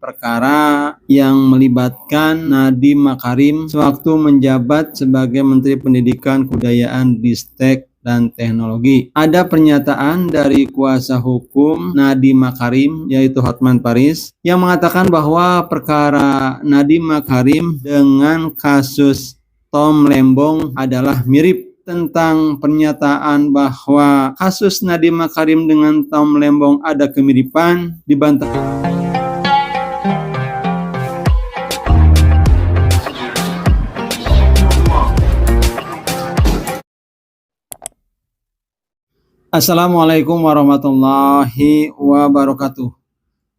perkara yang melibatkan Nadiem Makarim sewaktu menjabat sebagai Menteri Pendidikan, Kebudayaan, Ristek, dan Teknologi. Ada pernyataan dari kuasa hukum Nadiem Makarim, yaitu Hotman Paris, yang mengatakan bahwa perkara Nadiem Makarim dengan kasus Tom Lembong adalah mirip. Tentang pernyataan bahwa kasus Nadiem Makarim dengan Tom Lembong ada kemiripan dibantah. Assalamualaikum warahmatullahi wabarakatuh.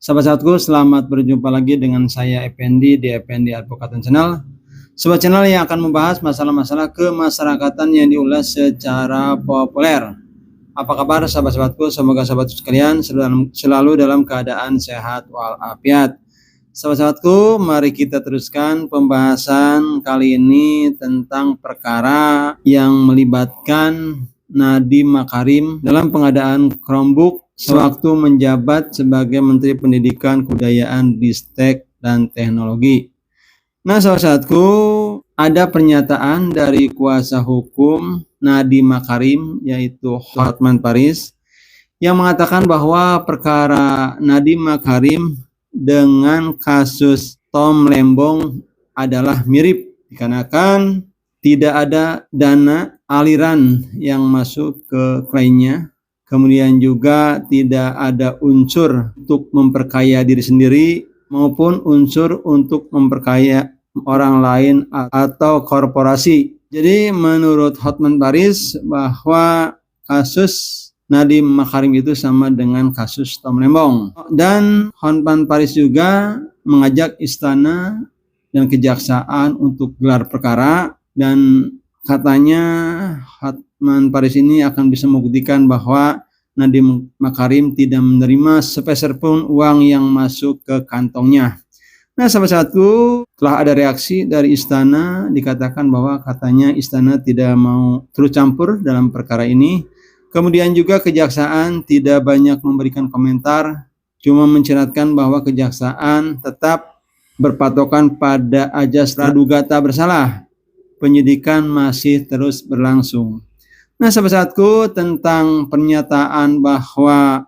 Sahabat-sahabatku, selamat berjumpa lagi dengan saya Effendi di Effendi Advocaten Channel. Sebuah channel yang akan membahas masalah-masalah kemasyarakatan yang diulas secara populer. Apa kabar sahabat-sahabatku? Semoga sahabat sekalian selalu dalam keadaan sehat walafiat. Sahabat-sahabatku, mari kita teruskan pembahasan kali ini tentang perkara yang melibatkan Nadiem Makarim dalam pengadaan Chromebook sewaktu menjabat sebagai Menteri Pendidikan, Kebudayaan, Ristek, dan Teknologi. Nah, sahabat-sahabatku, ada pernyataan dari kuasa hukum Nadiem Makarim, yaitu Hotman Paris, yang mengatakan bahwa perkara Nadiem Makarim dengan kasus Tom Lembong adalah mirip, dikarenakan tidak ada dana aliran yang masuk ke kliennya, kemudian juga tidak ada unsur untuk memperkaya diri sendiri maupun unsur untuk memperkaya orang lain atau korporasi. Jadi menurut Hotman Paris bahwa kasus Nadiem Makarim itu sama dengan kasus Tom Lembong. Dan Hotman Paris juga mengajak istana dan kejaksaan untuk gelar perkara, dan katanya Hotman Paris ini akan bisa membuktikan bahwa Nadiem Makarim tidak menerima sepeser pun uang yang masuk ke kantongnya. Nah, sahabat-sahabatku, telah ada reaksi dari istana, dikatakan bahwa katanya istana tidak mau turut campur dalam perkara ini. Kemudian juga kejaksaan tidak banyak memberikan komentar, cuma menceratkan bahwa kejaksaan tetap berpatokan pada ajas praduga tak bersalah. Penyidikan masih terus berlangsung. Nah, sahabat-sahabatku, tentang pernyataan bahwa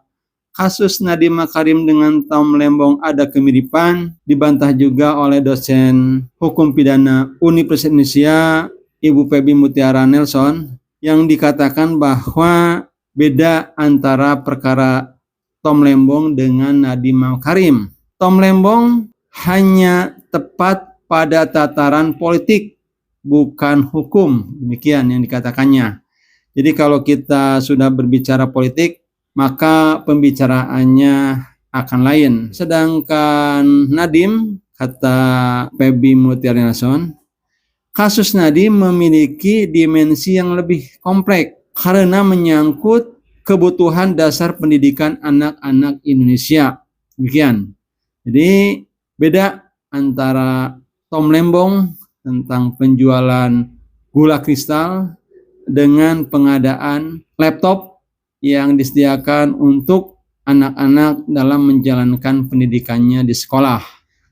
kasus Nadiem Makarim dengan Tom Lembong ada kemiripan dibantah juga oleh dosen hukum pidana Universitas Indonesia, Ibu Febi Mutiara Nelson, yang dikatakan bahwa beda antara perkara Tom Lembong dengan Nadiem Makarim. Tom Lembong hanya tepat pada tataran politik, bukan hukum, demikian yang dikatakannya. Jadi kalau kita sudah berbicara politik, maka pembicaraannya akan lain. Sedangkan Nadiem, kata Febi Mutiara Nelson, kasus Nadiem memiliki dimensi yang lebih kompleks karena menyangkut kebutuhan dasar pendidikan anak-anak Indonesia. Demikian. Jadi beda antara Tom Lembong tentang penjualan gula kristal dengan pengadaan laptop yang disediakan untuk anak-anak dalam menjalankan pendidikannya di sekolah.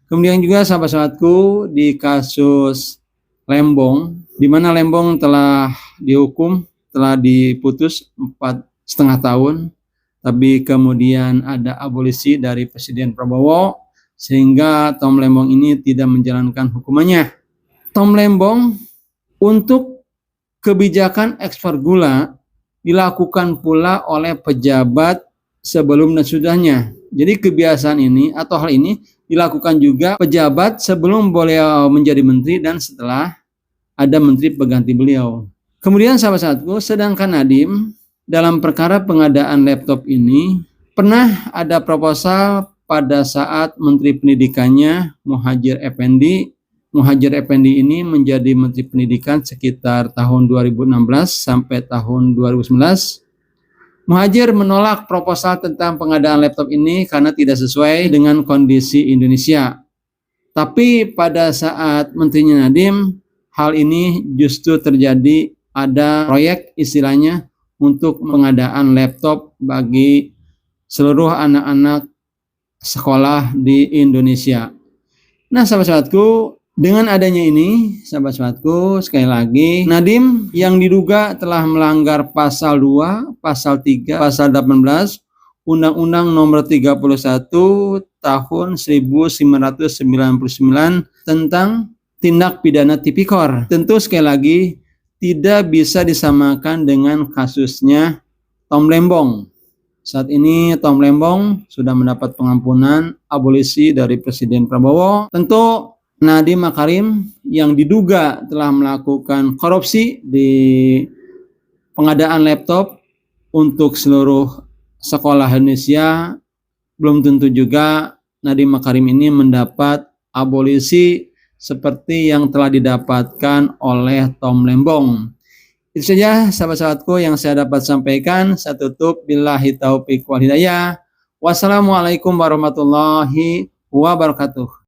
Kemudian juga sahabat-sahabatku, di kasus Lembong, di mana Lembong telah dihukum, telah diputus 4,5 tahun, tapi kemudian ada abolisi dari Presiden Prabowo, sehingga Tom Lembong ini tidak menjalankan hukumannya. Tom Lembong untuk kebijakan ekspor gula dilakukan pula oleh pejabat sebelum dan sudahnya. Jadi kebiasaan ini atau hal ini dilakukan juga pejabat sebelum beliau menjadi menteri dan setelah ada menteri pengganti beliau. Kemudian sahabat-sahabatku, sedangkan Nadiem dalam perkara pengadaan laptop ini pernah ada proposal pada saat Menteri Pendidikannya Muhadjir Effendi. Muhadjir Effendi ini menjadi Menteri Pendidikan sekitar tahun 2016 sampai tahun 2019. Muhadjir menolak proposal tentang pengadaan laptop ini karena tidak sesuai dengan kondisi Indonesia. Tapi pada saat menterinya Nadiem, hal ini justru terjadi, ada proyek istilahnya untuk pengadaan laptop bagi seluruh anak-anak sekolah di Indonesia. Nah, sahabat-sahabatku, dengan adanya ini, sahabat-sahabatku, sekali lagi, Nadiem yang diduga telah melanggar pasal 2, pasal 3, pasal 18, Undang-Undang Nomor 31 Tahun 1999 tentang tindak pidana tipikor. Tentu sekali lagi tidak bisa disamakan dengan kasusnya Tom Lembong. Saat ini Tom Lembong sudah mendapat pengampunan abolisi dari Presiden Prabowo. Tentu Nadiem Makarim yang diduga telah melakukan korupsi di pengadaan laptop untuk seluruh sekolah Indonesia, belum tentu juga Nadiem Makarim ini mendapat abolisi seperti yang telah didapatkan oleh Tom Lembong. Itu saja sahabat-sahabatku yang saya dapat sampaikan. Saya tutup billahi taufiq wal hidayah. Wassalamualaikum warahmatullahi wabarakatuh.